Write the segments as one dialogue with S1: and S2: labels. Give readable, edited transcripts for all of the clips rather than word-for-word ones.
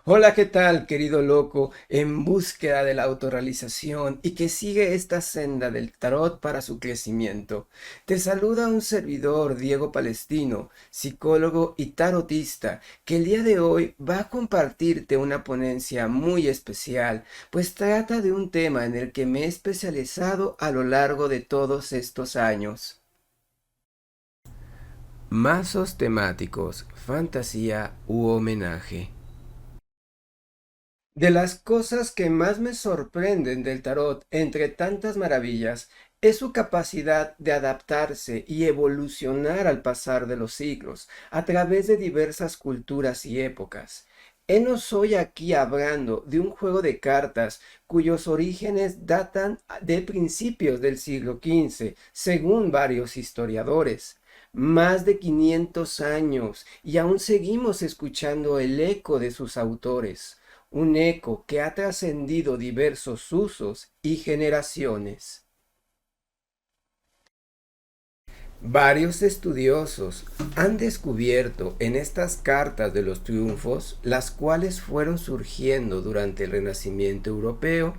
S1: Hola, ¿qué tal, querido loco, en búsqueda de la autorrealización y que sigue esta senda del tarot para su crecimiento? Te saluda un servidor, Diego Palestino, psicólogo y tarotista, que el día de hoy va a compartirte una ponencia muy especial, pues trata de un tema en el que me he especializado a lo largo de todos estos años. Mazos temáticos, fantasía u homenaje. De las cosas que más me sorprenden del tarot, entre tantas maravillas, es su capacidad de adaptarse y evolucionar al pasar de los siglos, a través de diversas culturas y épocas. Henos hoy aquí hablando de un juego de cartas cuyos orígenes datan de principios del siglo XV, según varios historiadores. Más de 500 años y aún seguimos escuchando el eco de sus autores, un eco que ha trascendido diversos usos y generaciones. Varios estudiosos han descubierto en estas cartas de los triunfos, las cuales fueron surgiendo durante el Renacimiento europeo,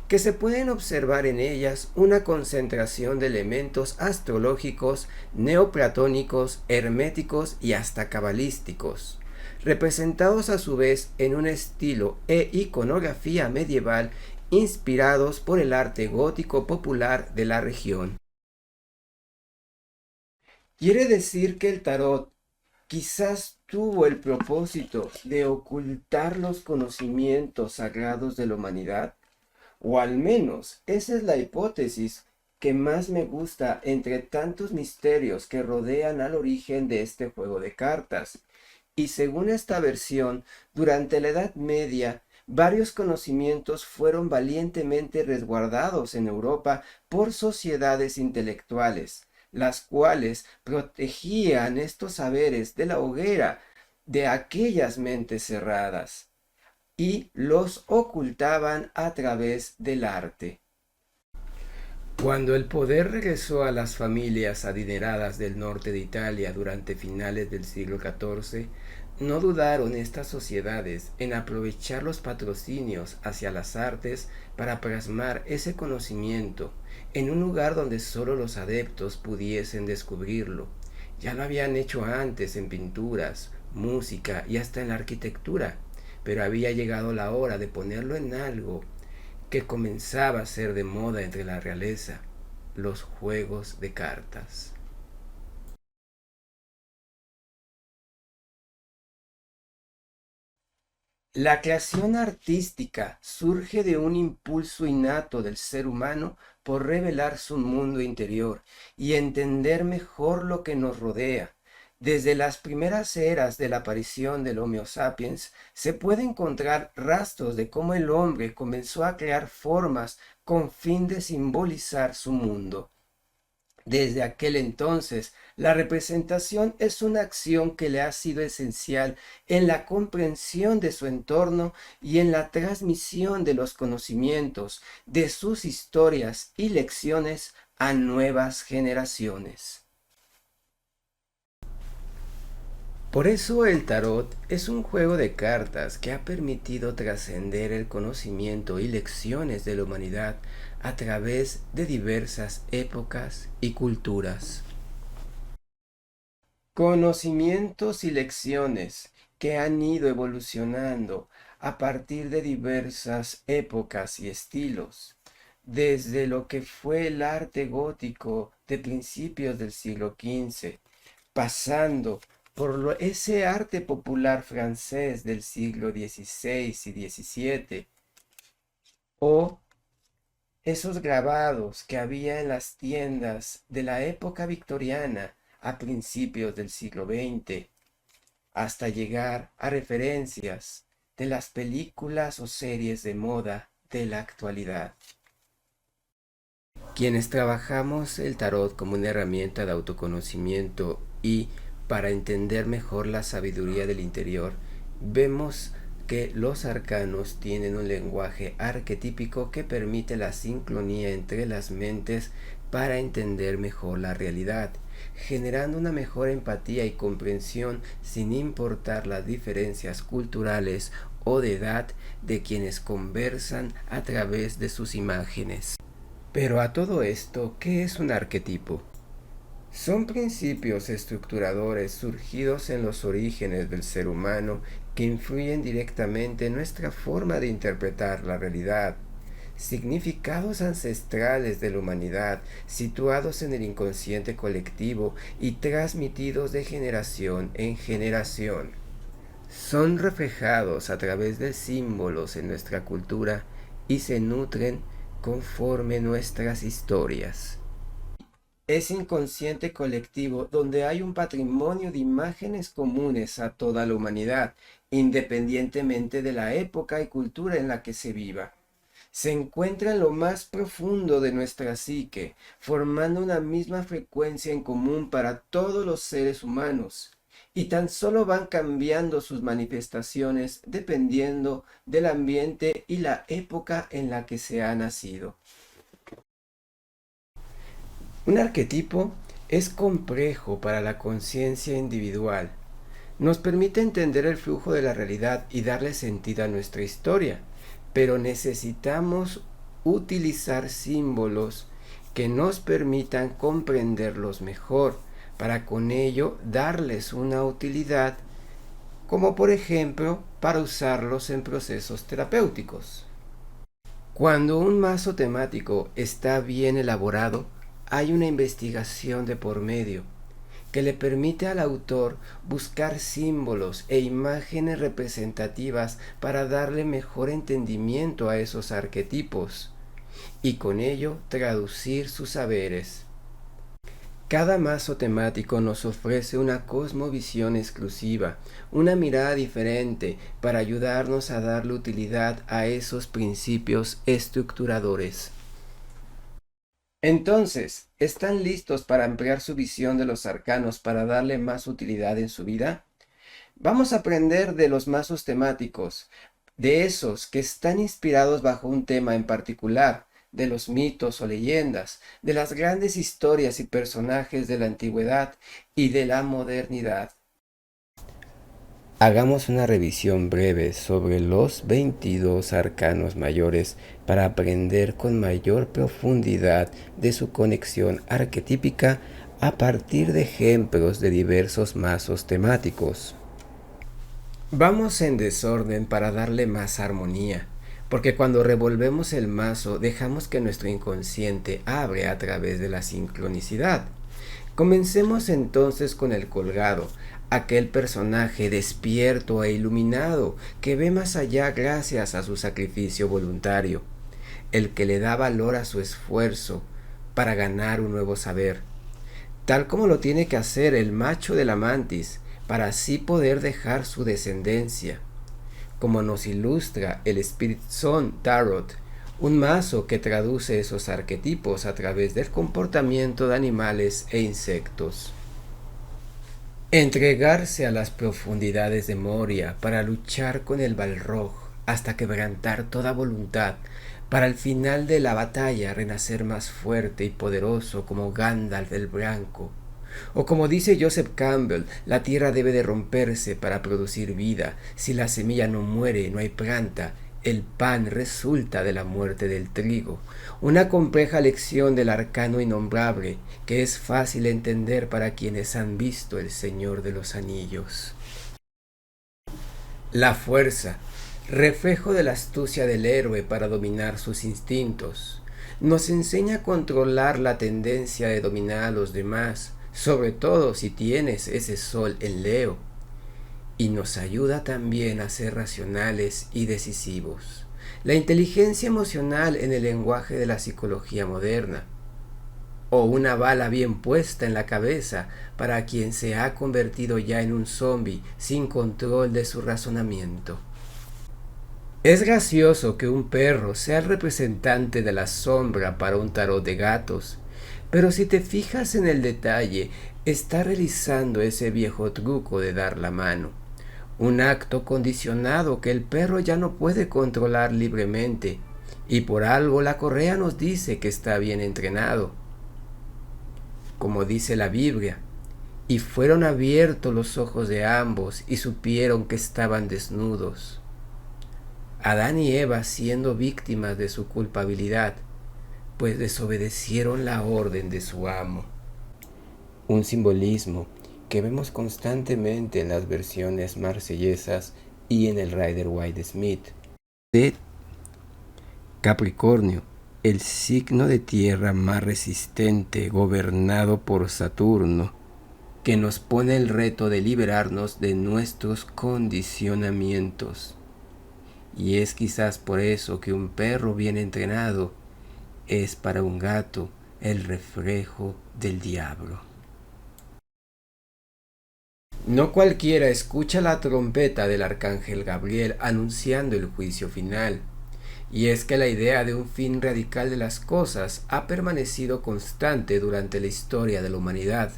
S1: que se pueden observar en ellas una concentración de elementos astrológicos, neoplatónicos, herméticos y hasta cabalísticos, representados a su vez en un estilo e iconografía medieval inspirados por el arte gótico popular de la región. Quiere decir que el tarot quizás tuvo el propósito de ocultar los conocimientos sagrados de la humanidad, o al menos esa es la hipótesis que más me gusta entre tantos misterios que rodean al origen de este juego de cartas. Y según esta versión, durante la Edad Media, varios conocimientos fueron valientemente resguardados en Europa por sociedades intelectuales, las cuales protegían estos saberes de la hoguera de aquellas mentes cerradas y los ocultaban a través del arte. Cuando el poder regresó a las familias adineradas del norte de Italia durante finales del siglo XIV, no dudaron estas sociedades en aprovechar los patrocinios hacia las artes para plasmar ese conocimiento en un lugar donde solo los adeptos pudiesen descubrirlo. Ya lo habían hecho antes en pinturas, música y hasta en la arquitectura, pero había llegado la hora de ponerlo en algo que comenzaba a ser de moda entre la realeza: los juegos de cartas. La creación artística surge de un impulso innato del ser humano por revelar su mundo interior y entender mejor lo que nos rodea. Desde las primeras eras de la aparición del Homo sapiens se puede encontrar rastros de cómo el hombre comenzó a crear formas con fin de simbolizar su mundo. Desde aquel entonces, la representación es una acción que le ha sido esencial en la comprensión de su entorno y en la transmisión de los conocimientos, de sus historias y lecciones a nuevas generaciones. Por eso el tarot es un juego de cartas que ha permitido trascender el conocimiento y lecciones de la humanidad a través de diversas épocas y culturas. Conocimientos y lecciones que han ido evolucionando a partir de diversas épocas y estilos, desde lo que fue el arte gótico de principios del siglo XV, pasando por ese arte popular francés del siglo XVI y XVII, o esos grabados que había en las tiendas de la época victoriana a principios del siglo XX, hasta llegar a referencias de las películas o series de moda de la actualidad. Quienes trabajamos el tarot como una herramienta de autoconocimiento y para entender mejor la sabiduría del interior, vemos que los arcanos tienen un lenguaje arquetípico que permite la sincronía entre las mentes para entender mejor la realidad, generando una mejor empatía y comprensión sin importar las diferencias culturales o de edad de quienes conversan a través de sus imágenes. Pero a todo esto, ¿qué es un arquetipo? Son principios estructuradores surgidos en los orígenes del ser humano que influyen directamente en nuestra forma de interpretar la realidad. Significados ancestrales de la humanidad situados en el inconsciente colectivo y transmitidos de generación en generación. Son reflejados a través de símbolos en nuestra cultura y se nutren conforme nuestras historias. Es inconsciente colectivo donde hay un patrimonio de imágenes comunes a toda la humanidad, independientemente de la época y cultura en la que se viva. Se encuentra en lo más profundo de nuestra psique, formando una misma frecuencia en común para todos los seres humanos, y tan solo van cambiando sus manifestaciones dependiendo del ambiente y la época en la que se ha nacido. Un arquetipo es complejo para la conciencia individual. Nos permite entender el flujo de la realidad y darle sentido a nuestra historia, pero necesitamos utilizar símbolos que nos permitan comprenderlos mejor, para con ello darles una utilidad, como por ejemplo para usarlos en procesos terapéuticos. Cuando un mazo temático está bien elaborado, hay una investigación de por medio que le permite al autor buscar símbolos e imágenes representativas para darle mejor entendimiento a esos arquetipos y con ello traducir sus saberes. Cada mazo temático nos ofrece una cosmovisión exclusiva, una mirada diferente para ayudarnos a darle utilidad a esos principios estructuradores. Entonces, ¿están listos para ampliar su visión de los arcanos para darle más utilidad en su vida? Vamos a aprender de los mazos temáticos, de esos que están inspirados bajo un tema en particular, de los mitos o leyendas, de las grandes historias y personajes de la antigüedad y de la modernidad. Hagamos una revisión breve sobre los 22 arcanos mayores para aprender con mayor profundidad de su conexión arquetípica a partir de ejemplos de diversos mazos temáticos. Vamos en desorden para darle más armonía, porque cuando revolvemos el mazo dejamos que nuestro inconsciente abre a través de la sincronicidad. Comencemos entonces con el colgado, aquel personaje despierto e iluminado que ve más allá gracias a su sacrificio voluntario, el que le da valor a su esfuerzo para ganar un nuevo saber, tal como lo tiene que hacer el macho de la mantis para así poder dejar su descendencia, como nos ilustra el Spirit Zone Tarot, un mazo que traduce esos arquetipos a través del comportamiento de animales e insectos. Entregarse a las profundidades de Moria para luchar con el Balrog hasta quebrantar toda voluntad, para al final de la batalla renacer más fuerte y poderoso como Gandalf el Blanco. O como dice Joseph Campbell, la tierra debe de romperse para producir vida. Si la semilla no muere, no hay planta. El pan resulta de la muerte del trigo. Una compleja lección del arcano innombrable que es fácil entender para quienes han visto El Señor de los Anillos. La fuerza, reflejo de la astucia del héroe para dominar sus instintos, nos enseña a controlar la tendencia de dominar a los demás, sobre todo si tienes ese sol en Leo. Y nos ayuda también a ser racionales y decisivos. La inteligencia emocional en el lenguaje de la psicología moderna. O una bala bien puesta en la cabeza para quien se ha convertido ya en un zombie sin control de su razonamiento. Es gracioso que un perro sea el representante de la sombra para un tarot de gatos, pero si te fijas en el detalle, está realizando ese viejo truco de dar la mano. Un acto condicionado que el perro ya no puede controlar libremente, y por algo la correa nos dice que está bien entrenado. Como dice la Biblia, y fueron abiertos los ojos de ambos y supieron que estaban desnudos. Adán y Eva siendo víctimas de su culpabilidad, pues desobedecieron la orden de su amo. Un simbolismo que vemos constantemente en las versiones marsellesas y en el Rider-Waite-Smith. De Capricornio, el signo de tierra más resistente gobernado por Saturno, que nos pone el reto de liberarnos de nuestros condicionamientos. Y es quizás por eso que un perro bien entrenado es para un gato el reflejo del diablo. No cualquiera escucha la trompeta del arcángel Gabriel anunciando el juicio final. Y es que la idea de un fin radical de las cosas ha permanecido constante durante la historia de la humanidad.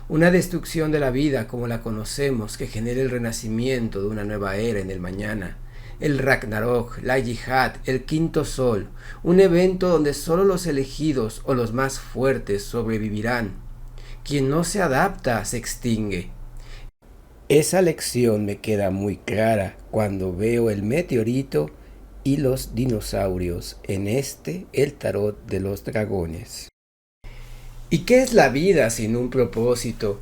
S1: Una destrucción de la vida como la conocemos que genere el renacimiento de una nueva era en el mañana. El Ragnarok, la Yihad, el quinto sol, un evento donde solo los elegidos o los más fuertes sobrevivirán. Quien no se adapta se extingue. Esa lección me queda muy clara cuando veo el meteorito y los dinosaurios en el tarot de los dragones. ¿Y qué es la vida sin un propósito?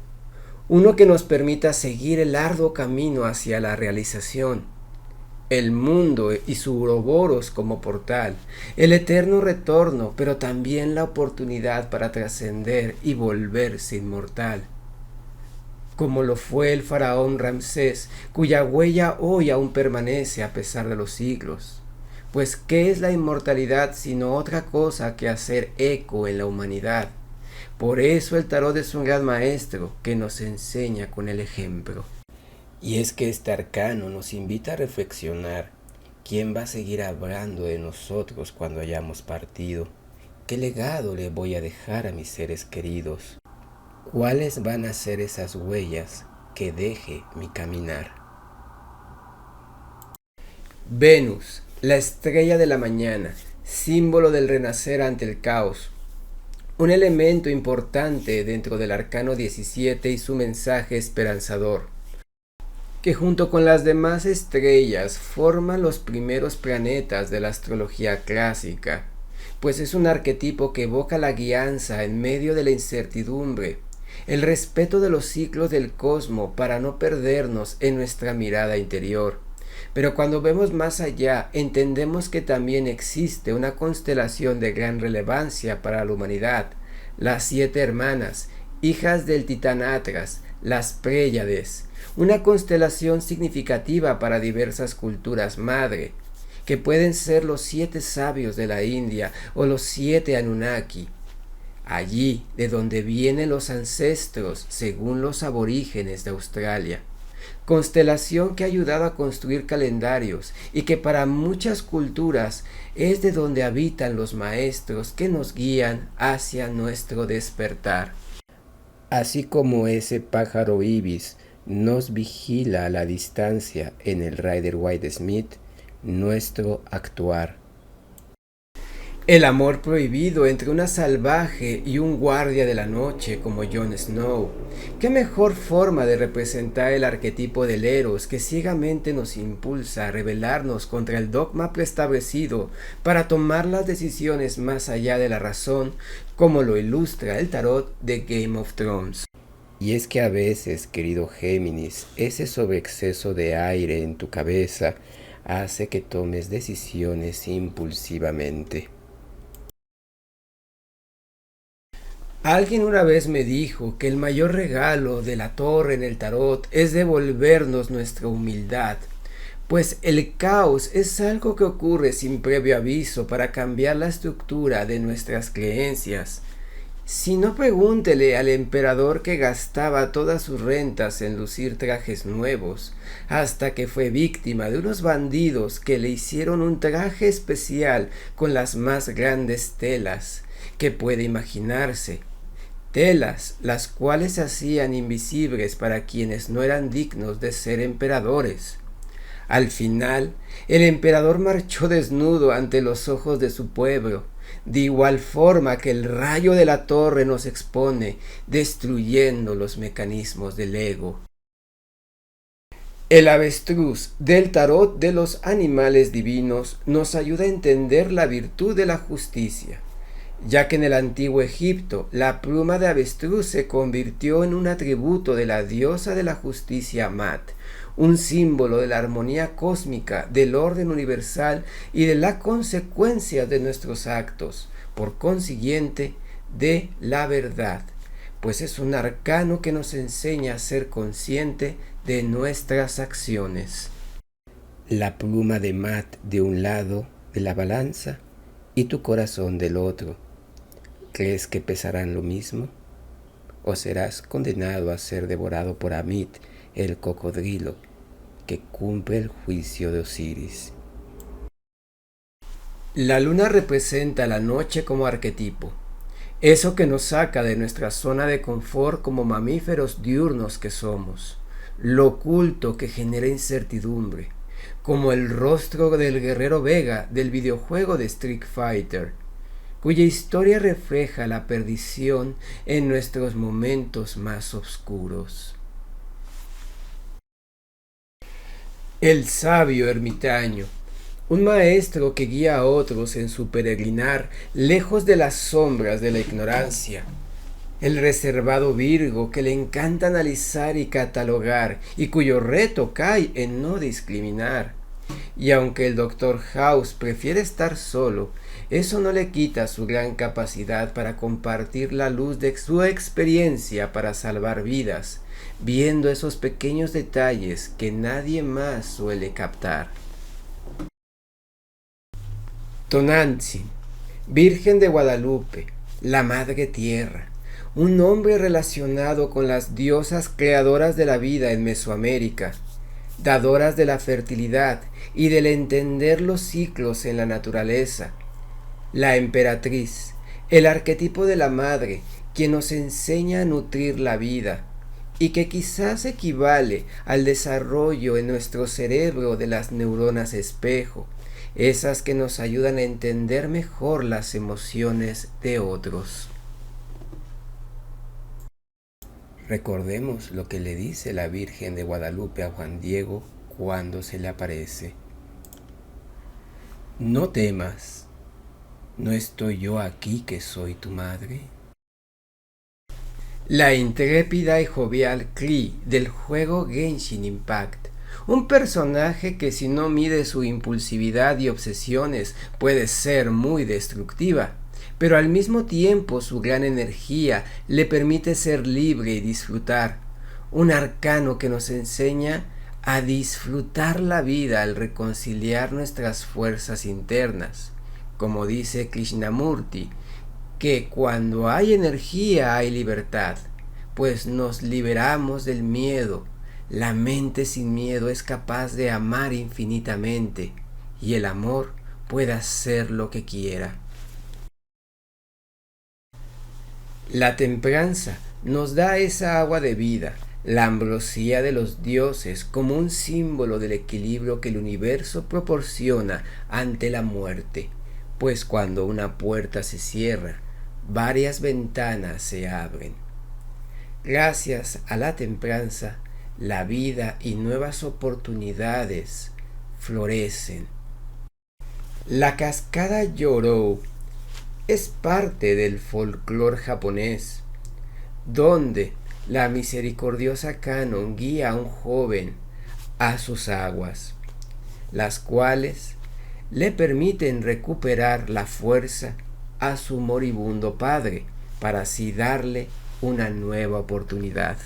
S1: Uno que nos permita seguir el arduo camino hacia la realización. El mundo y su Ouroboros como portal, el eterno retorno, pero también la oportunidad para trascender y volverse inmortal. Como lo fue el faraón Ramsés, cuya huella hoy aún permanece a pesar de los siglos. Pues, ¿qué es la inmortalidad sino otra cosa que hacer eco en la humanidad? Por eso el tarot es un gran maestro que nos enseña con el ejemplo. Y es que este arcano nos invita a reflexionar quién va a seguir hablando de nosotros cuando hayamos partido. ¿Qué legado le voy a dejar a mis seres queridos? ¿Cuáles van a ser esas huellas que deje mi caminar? Venus, la estrella de la mañana, símbolo del renacer ante el caos. Un elemento importante dentro del arcano 17 y su mensaje esperanzador, que junto con las demás estrellas forman los primeros planetas de la astrología clásica, pues es un arquetipo que evoca la guianza en medio de la incertidumbre, el respeto de los ciclos del cosmos para no perdernos en nuestra mirada interior. Pero cuando vemos más allá, entendemos que también existe una constelación de gran relevancia para la humanidad, las 7 hermanas, hijas del titán Atlas, las Pléyades, una constelación significativa para diversas culturas madre, que pueden ser los 7 sabios de la India o los 7 Anunnaki, allí de donde vienen los ancestros según los aborígenes de Australia. Constelación que ha ayudado a construir calendarios y que para muchas culturas es de donde habitan los maestros que nos guían hacia nuestro despertar. Así como ese pájaro ibis nos vigila a la distancia en el Rider-Waite-Smith, nuestro actuar. El amor prohibido entre una salvaje y un guardia de la noche como Jon Snow. ¿Qué mejor forma de representar el arquetipo del Eros que ciegamente nos impulsa a rebelarnos contra el dogma preestablecido para tomar las decisiones más allá de la razón, como lo ilustra el tarot de Game of Thrones? Y es que a veces, querido Géminis, ese sobreexceso de aire en tu cabeza hace que tomes decisiones impulsivamente. Alguien una vez me dijo que el mayor regalo de la torre en el tarot es devolvernos nuestra humildad, pues el caos es algo que ocurre sin previo aviso para cambiar la estructura de nuestras creencias. Si no, pregúntele al emperador que gastaba todas sus rentas en lucir trajes nuevos, hasta que fue víctima de unos bandidos que le hicieron un traje especial con las más grandes telas que puede imaginarse. Telas, las cuales se hacían invisibles para quienes no eran dignos de ser emperadores. Al final, el emperador marchó desnudo ante los ojos de su pueblo, de igual forma que el rayo de la torre nos expone, destruyendo los mecanismos del ego. El avestruz del tarot de los animales divinos nos ayuda a entender la virtud de la justicia, ya que en el antiguo Egipto la pluma de avestruz se convirtió en un atributo de la diosa de la justicia Mat, un símbolo de la armonía cósmica, del orden universal y de la consecuencia de nuestros actos, por consiguiente, de la verdad, pues es un arcano que nos enseña a ser consciente de nuestras acciones. La pluma de Mat de un lado de la balanza y tu corazón del otro. ¿Crees que pesarán lo mismo? ¿O serás condenado a ser devorado por Amit, el cocodrilo, que cumple el juicio de Osiris? La luna representa la noche como arquetipo, eso que nos saca de nuestra zona de confort como mamíferos diurnos que somos, lo oculto que genera incertidumbre, como el rostro del guerrero Vega del videojuego de Street Fighter, cuya historia refleja la perdición en nuestros momentos más oscuros. El sabio ermitaño, un maestro que guía a otros en su peregrinar lejos de las sombras de la ignorancia. El reservado Virgo que le encanta analizar y catalogar y cuyo reto cae en no discriminar. Y aunque el Dr. House prefiere estar solo, eso no le quita su gran capacidad para compartir la luz de su experiencia para salvar vidas, viendo esos pequeños detalles que nadie más suele captar. Tonantzin, Virgen de Guadalupe, la Madre Tierra, un nombre relacionado con las diosas creadoras de la vida en Mesoamérica, dadoras de la fertilidad y del entender los ciclos en la naturaleza. La emperatriz, el arquetipo de la madre, quien nos enseña a nutrir la vida, y que quizás equivale al desarrollo en nuestro cerebro de las neuronas espejo, esas que nos ayudan a entender mejor las emociones de otros. Recordemos lo que le dice la Virgen de Guadalupe a Juan Diego cuando se le aparece. No temas, ¿no estoy yo aquí que soy tu madre? La intrépida y jovial Klee del juego Genshin Impact, un personaje que si no mide su impulsividad y obsesiones puede ser muy destructiva, pero al mismo tiempo su gran energía le permite ser libre y disfrutar, un arcano que nos enseña a disfrutar la vida al reconciliar nuestras fuerzas internas, como dice Krishnamurti, que cuando hay energía hay libertad, pues nos liberamos del miedo. La mente sin miedo es capaz de amar infinitamente, y el amor puede hacer lo que quiera. La templanza nos da esa agua de vida, la ambrosía de los dioses, como un símbolo del equilibrio que el universo proporciona ante la muerte, pues cuando una puerta se cierra, varias ventanas se abren. Gracias a la templanza, la vida y nuevas oportunidades florecen. La cascada Yorou es parte del folclore japonés, donde la misericordiosa Kanon guía a un joven a sus aguas, las cuales le permiten recuperar la fuerza a su moribundo padre, para así darle una nueva oportunidad.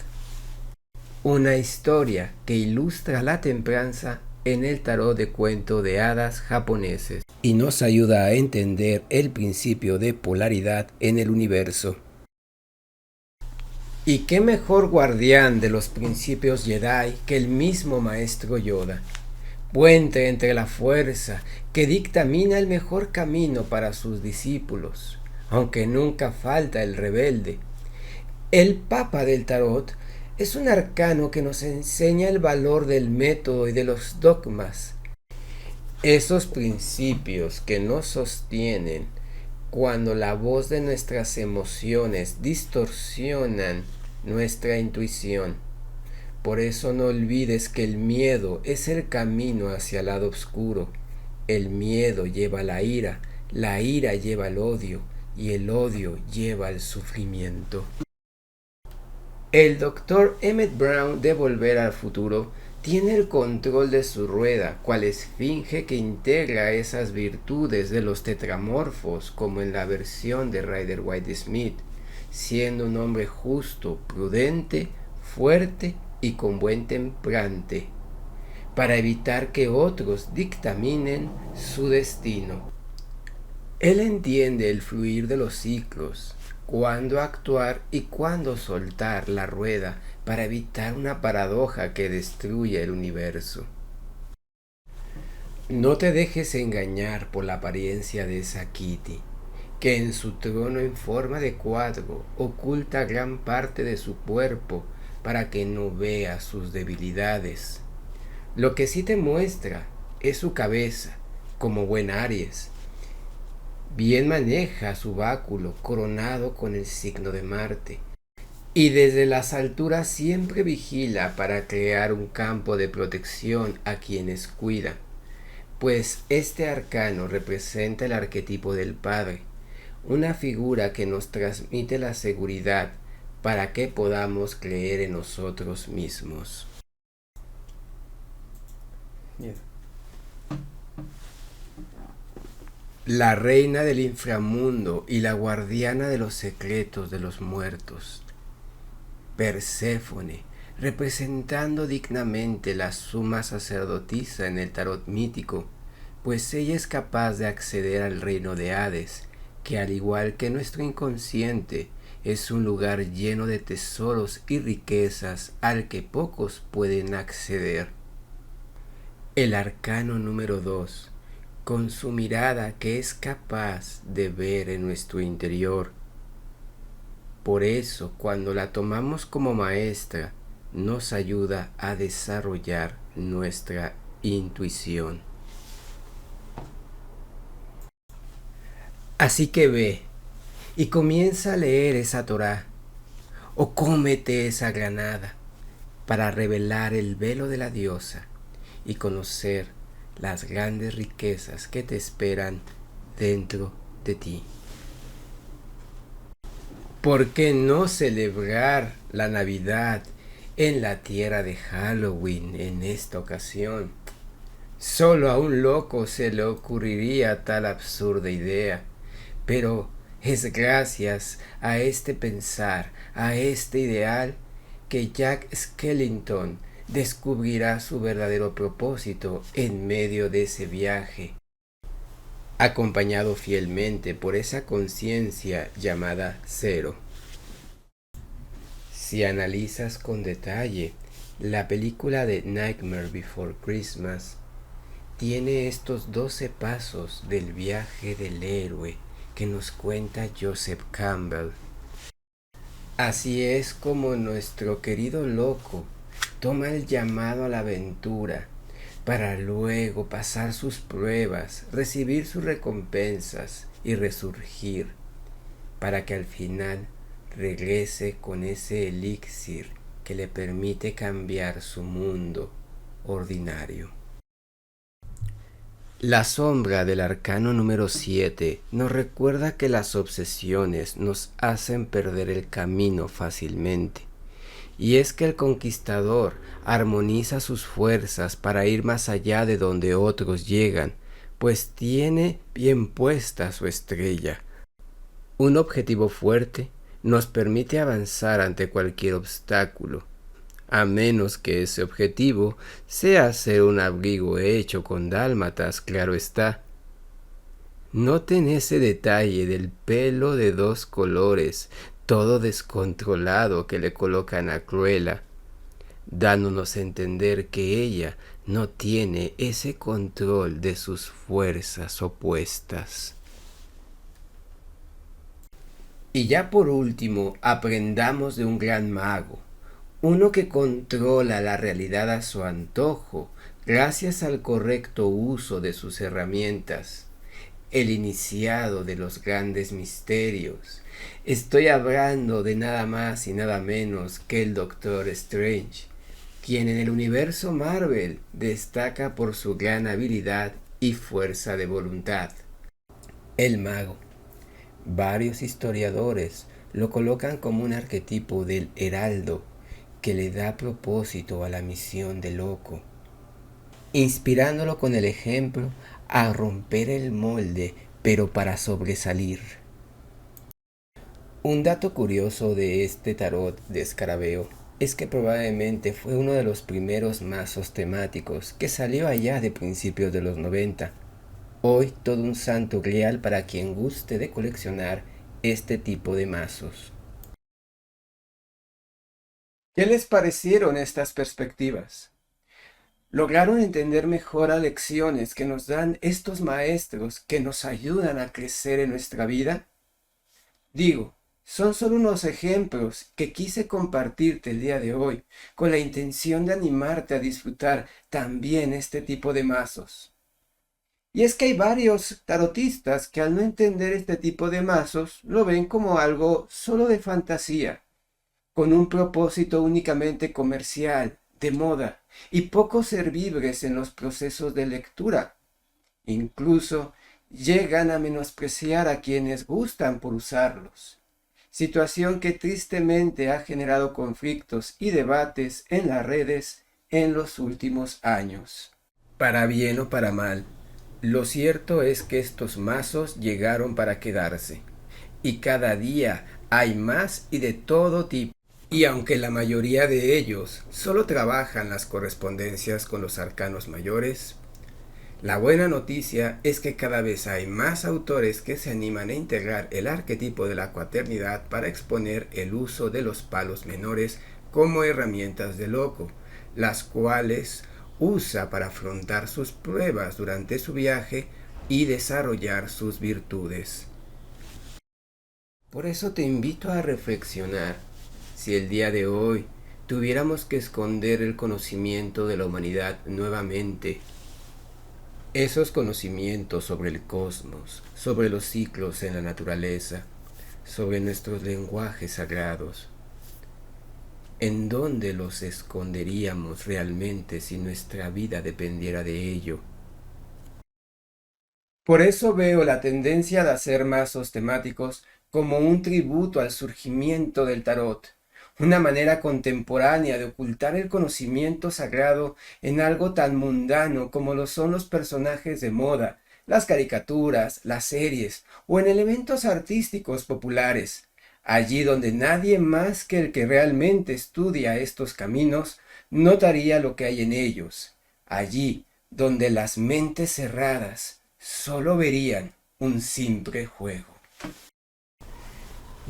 S1: Una historia que ilustra la templanza en el tarot de cuento de hadas japoneses y nos ayuda a entender el principio de polaridad en el universo. Y qué mejor guardián de los principios Jedi que el mismo maestro Yoda, puente entre la fuerza que dictamina el mejor camino para sus discípulos, aunque nunca falta el rebelde. El Papa del Tarot es un arcano que nos enseña el valor del método y de los dogmas, esos principios que nos sostienen cuando la voz de nuestras emociones distorsionan nuestra intuición, Por eso no olvides que el miedo es el camino hacia el lado oscuro. El miedo lleva a la ira lleva al odio y el odio lleva al sufrimiento. El doctor Emmett Brown de Volver al Futuro tiene el control de su rueda, cual esfinge que integra esas virtudes de los tetramorfos como en la versión de Rider Waite Smith, siendo un hombre justo, prudente, fuerte y con buen templante, para evitar que otros dictaminen su destino. Él entiende el fluir de los ciclos, cuándo actuar y cuándo soltar la rueda para evitar una paradoja que destruya el universo. No te dejes engañar por la apariencia de esa Kitty, que en su trono en forma de cuadro oculta gran parte de su cuerpo para que no veas sus debilidades. Lo que sí te muestra es su cabeza, como buen Aries. Bien maneja su báculo coronado con el signo de Marte, y desde las alturas siempre vigila para crear un campo de protección a quienes cuida, pues este arcano representa el arquetipo del Padre, una figura que nos transmite la seguridad para que podamos creer en nosotros mismos. Bien. La reina del inframundo y la guardiana de los secretos de los muertos. Perséfone, representando dignamente la suma sacerdotisa en el tarot mítico, pues ella es capaz de acceder al reino de Hades, que al igual que nuestro inconsciente, es un lugar lleno de tesoros y riquezas al que pocos pueden acceder. El arcano número 2, con su mirada que es capaz de ver en nuestro interior. Por eso, cuando la tomamos como maestra, nos ayuda a desarrollar nuestra intuición. Así que ve y comienza a leer esa Torá, o cómete esa granada, para revelar el velo de la diosa y conocer las grandes riquezas que te esperan dentro de ti. ¿Por qué no celebrar la Navidad en la tierra de Halloween en esta ocasión? Solo a un loco se le ocurriría tal absurda idea, pero es gracias a este pensar, a este ideal, que Jack Skellington descubrirá su verdadero propósito en medio de ese viaje, acompañado fielmente por esa conciencia llamada cero. Si analizas con detalle, la película de Nightmare Before Christmas tiene estos 12 pasos del viaje del héroe que nos cuenta Joseph Campbell. Así es como nuestro querido loco toma el llamado a la aventura para luego pasar sus pruebas, recibir sus recompensas y resurgir, para que al final regrese con ese elixir que le permite cambiar su mundo ordinario. La sombra del arcano número 7 nos recuerda que las obsesiones nos hacen perder el camino fácilmente. Y es que el conquistador armoniza sus fuerzas para ir más allá de donde otros llegan, pues tiene bien puesta su estrella. Un objetivo fuerte nos permite avanzar ante cualquier obstáculo, a menos que ese objetivo sea hacer un abrigo hecho con dálmatas, claro está. Noten ese detalle del pelo de 2 colores, todo descontrolado, que le colocan a Cruella, dándonos a entender que ella no tiene ese control de sus fuerzas opuestas. Y ya por último, aprendamos de un gran mago, uno que controla la realidad a su antojo gracias al correcto uso de sus herramientas, el iniciado de los grandes misterios. Estoy hablando de nada más y nada menos que el Doctor Strange, quien en el universo Marvel destaca por su gran habilidad y fuerza de voluntad. El mago. Varios historiadores lo colocan como un arquetipo del heraldo que le da propósito a la misión de loco, inspirándolo con el ejemplo a romper el molde, pero para sobresalir. Un dato curioso de este tarot de escarabeo es que probablemente fue uno de los primeros mazos temáticos que salió allá de principios de los 90. Hoy todo un santo grial para quien guste de coleccionar este tipo de mazos. ¿Qué les parecieron estas perspectivas? ¿Lograron entender mejor las lecciones que nos dan estos maestros que nos ayudan a crecer en nuestra vida? Digo, son solo unos ejemplos que quise compartirte el día de hoy con la intención de animarte a disfrutar también este tipo de mazos. Y es que hay varios tarotistas que al no entender este tipo de mazos lo ven como algo solo de fantasía, con un propósito únicamente comercial, de moda, y poco servibles en los procesos de lectura. Incluso llegan a menospreciar a quienes gustan por usarlos, situación que tristemente ha generado conflictos y debates en las redes en los últimos años. Para bien o para mal, lo cierto es que estos mazos llegaron para quedarse, y cada día hay más y de todo tipo. Y aunque la mayoría de ellos solo trabajan las correspondencias con los arcanos mayores, la buena noticia es que cada vez hay más autores que se animan a integrar el arquetipo de la cuaternidad para exponer el uso de los palos menores como herramientas de loco, las cuales usa para afrontar sus pruebas durante su viaje y desarrollar sus virtudes. Por eso te invito a reflexionar. Si el día de hoy tuviéramos que esconder el conocimiento de la humanidad nuevamente, esos conocimientos sobre el cosmos, sobre los ciclos en la naturaleza, sobre nuestros lenguajes sagrados, ¿en dónde los esconderíamos realmente si nuestra vida dependiera de ello? Por eso veo la tendencia de hacer mazos temáticos como un tributo al surgimiento del tarot, una manera contemporánea de ocultar el conocimiento sagrado en algo tan mundano como lo son los personajes de moda, las caricaturas, las series o en elementos artísticos populares, allí donde nadie más que el que realmente estudia estos caminos notaría lo que hay en ellos, allí donde las mentes cerradas solo verían un simple juego.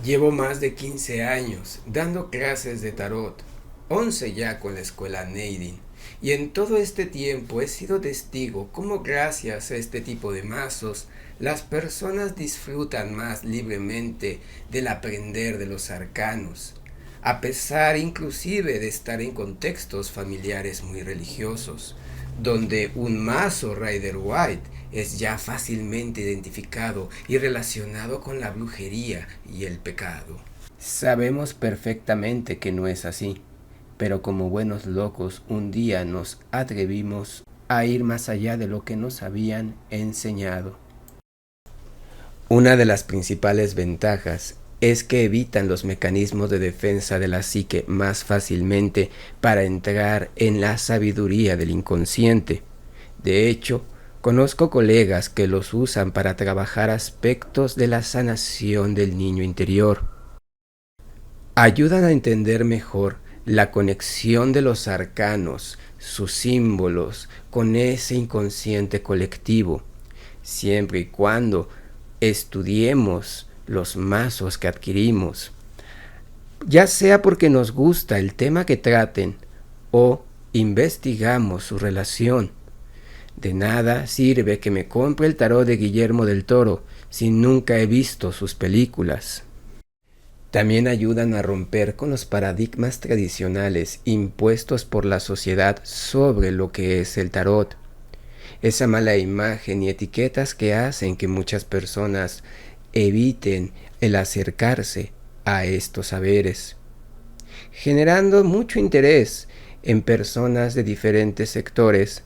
S1: Llevo más de 15 años dando clases de tarot, 11 ya con la escuela Neidin, y en todo este tiempo he sido testigo cómo gracias a este tipo de mazos las personas disfrutan más libremente del aprender de los arcanos, a pesar inclusive de estar en contextos familiares muy religiosos, donde un mazo Rider White es ya fácilmente identificado y relacionado con la brujería y el pecado. Sabemos perfectamente que no es así, pero como buenos locos un día nos atrevimos a ir más allá de lo que nos habían enseñado. Una de las principales ventajas es que evitan los mecanismos de defensa de la psique más fácilmente para entrar en la sabiduría del inconsciente. De hecho, conozco colegas que los usan para trabajar aspectos de la sanación del niño interior. Ayudan a entender mejor la conexión de los arcanos, sus símbolos, con ese inconsciente colectivo, siempre y cuando estudiemos los mazos que adquirimos, ya sea porque nos gusta el tema que traten o investigamos su relación. De nada sirve que me compre el tarot de Guillermo del Toro si nunca he visto sus películas. También ayudan a romper con los paradigmas tradicionales impuestos por la sociedad sobre lo que es el tarot. Esa mala imagen y etiquetas que hacen que muchas personas eviten el acercarse a estos saberes, generando mucho interés en personas de diferentes sectores,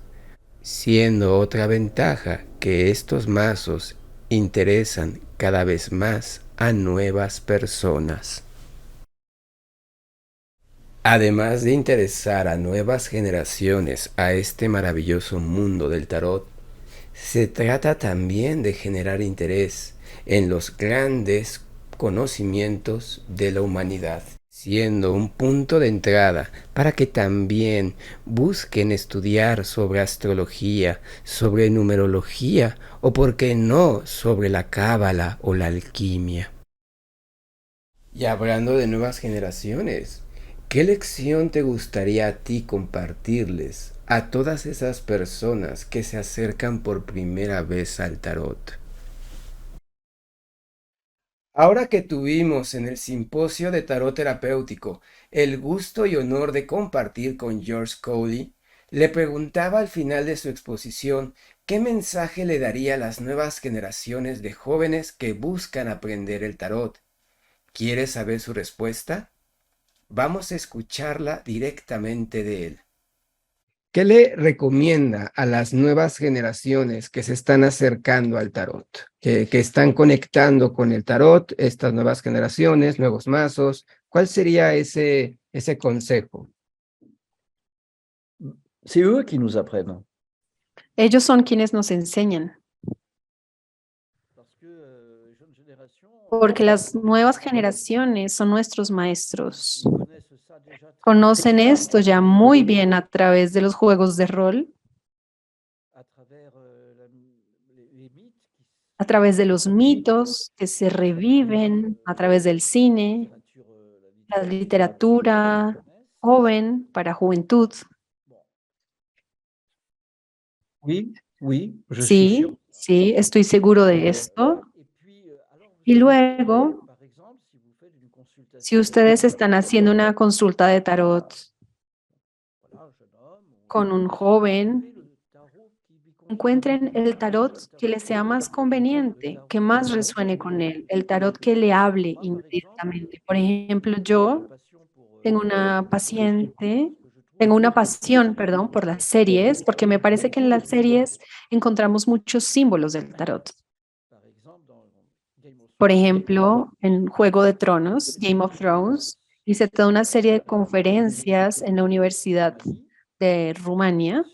S1: siendo otra ventaja que estos mazos interesan cada vez más a nuevas personas. Además de interesar a nuevas generaciones a este maravilloso mundo del tarot, se trata también de generar interés en los grandes conocimientos de la humanidad, siendo un punto de entrada para que también busquen estudiar sobre astrología, sobre numerología o, por qué no, sobre la cábala o la alquimia. Y hablando de nuevas generaciones, ¿qué lección te gustaría a ti compartirles a todas esas personas que se acercan por primera vez al tarot? Ahora que tuvimos en el simposio de tarot terapéutico el gusto y honor de compartir con George Cowley, le preguntaba al final de su exposición qué mensaje le daría a las nuevas generaciones de jóvenes que buscan aprender el tarot. ¿Quieres saber su respuesta? Vamos a escucharla directamente de él. ¿Qué le recomienda a las nuevas generaciones que se están acercando al tarot, que están conectando con el tarot, estas nuevas generaciones, nuevos mazos? ¿Cuál sería ese consejo?
S2: C'est eux qui nous apprennent.
S3: Ellos son quienes nos enseñan, porque las nuevas generaciones son nuestros maestros. Conocen esto ya muy bien a través de los juegos de rol, a través de los mitos que se reviven, a través del cine, la literatura joven para juventud.
S2: Oui, oui, je suis sûr.
S3: Sí, estoy seguro de esto. Y luego, si ustedes están haciendo una consulta de tarot con un joven, encuentren el tarot que les sea más conveniente, que más resuene con él, el tarot que le hable inmediatamente. Por ejemplo, yo tengo una paciente, tengo una pasión, perdón, por las series, porque me parece que en las series encontramos muchos símbolos del tarot. Por ejemplo, en Juego de Tronos, Game of Thrones, hice toda una serie de conferencias en la Universidad de Rumania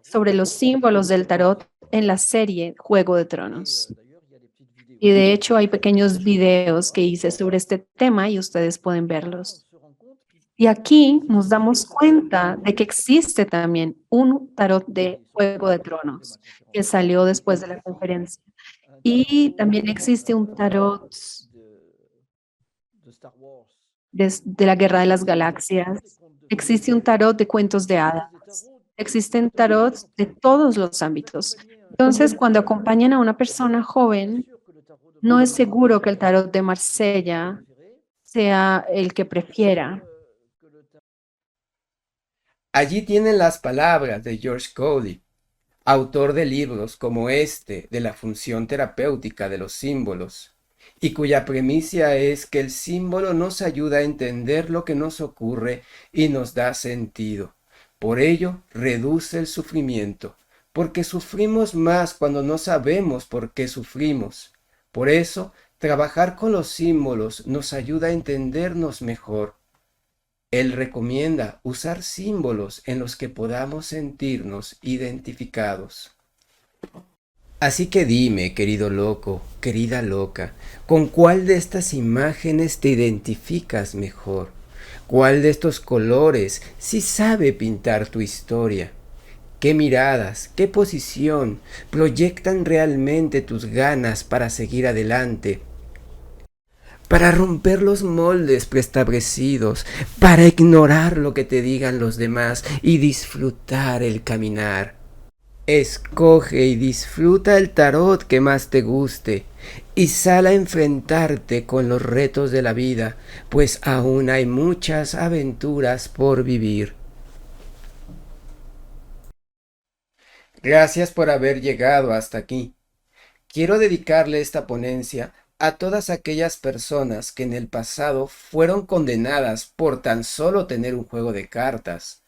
S3: sobre los símbolos del tarot en la serie Juego de Tronos. Y de hecho hay pequeños videos que hice sobre este tema y ustedes pueden verlos. Y aquí nos damos cuenta de que existe también un tarot de Juego de Tronos que salió después de la conferencia. Y también existe un tarot de la Guerra de las Galaxias. Existe un tarot de cuentos de hadas. Existen tarots de todos los ámbitos. Entonces, cuando acompañan a una persona joven, no es seguro que el tarot de Marsella sea el que prefiera.
S1: Allí tienen las palabras de George Cowley, autor de libros como este de la función terapéutica de los símbolos, y cuya premisa es que el símbolo nos ayuda a entender lo que nos ocurre y nos da sentido. Por ello, reduce el sufrimiento, porque sufrimos más cuando no sabemos por qué sufrimos. Por eso, trabajar con los símbolos nos ayuda a entendernos mejor. Él recomienda usar símbolos en los que podamos sentirnos identificados. Así que dime, querido loco, querida loca, ¿con cuál de estas imágenes te identificas mejor? ¿Cuál de estos colores sí sabe pintar tu historia? ¿Qué miradas, qué posición proyectan realmente tus ganas para seguir adelante? Para romper los moldes preestablecidos, para ignorar lo que te digan los demás y disfrutar el caminar. Escoge y disfruta el tarot que más te guste y sal a enfrentarte con los retos de la vida, pues aún hay muchas aventuras por vivir. Gracias por haber llegado hasta aquí. Quiero dedicarle esta ponencia a todas aquellas personas que en el pasado fueron condenadas por tan solo tener un juego de cartas,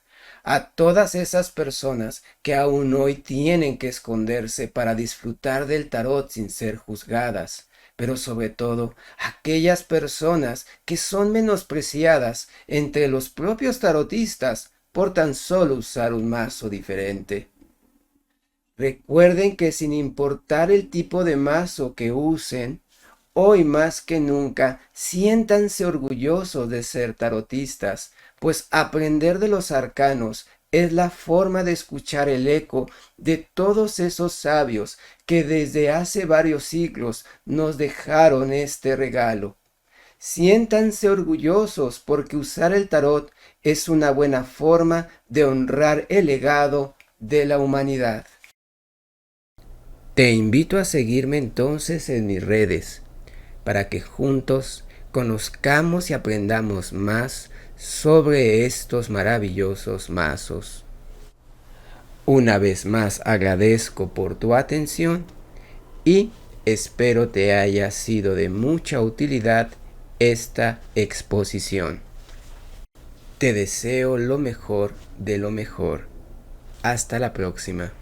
S1: a todas esas personas que aún hoy tienen que esconderse para disfrutar del tarot sin ser juzgadas, pero sobre todo aquellas personas que son menospreciadas entre los propios tarotistas por tan solo usar un mazo diferente. Recuerden que sin importar el tipo de mazo que usen, hoy más que nunca siéntanse orgullosos de ser tarotistas, pues aprender de los arcanos es la forma de escuchar el eco de todos esos sabios que desde hace varios siglos nos dejaron este regalo. Siéntanse orgullosos porque usar el tarot es una buena forma de honrar el legado de la humanidad. Te invito a seguirme entonces en mis redes para que juntos conozcamos y aprendamos más sobre estos maravillosos mazos. Una vez más agradezco por tu atención y espero te haya sido de mucha utilidad esta exposición. Te deseo lo mejor de lo mejor. Hasta la próxima.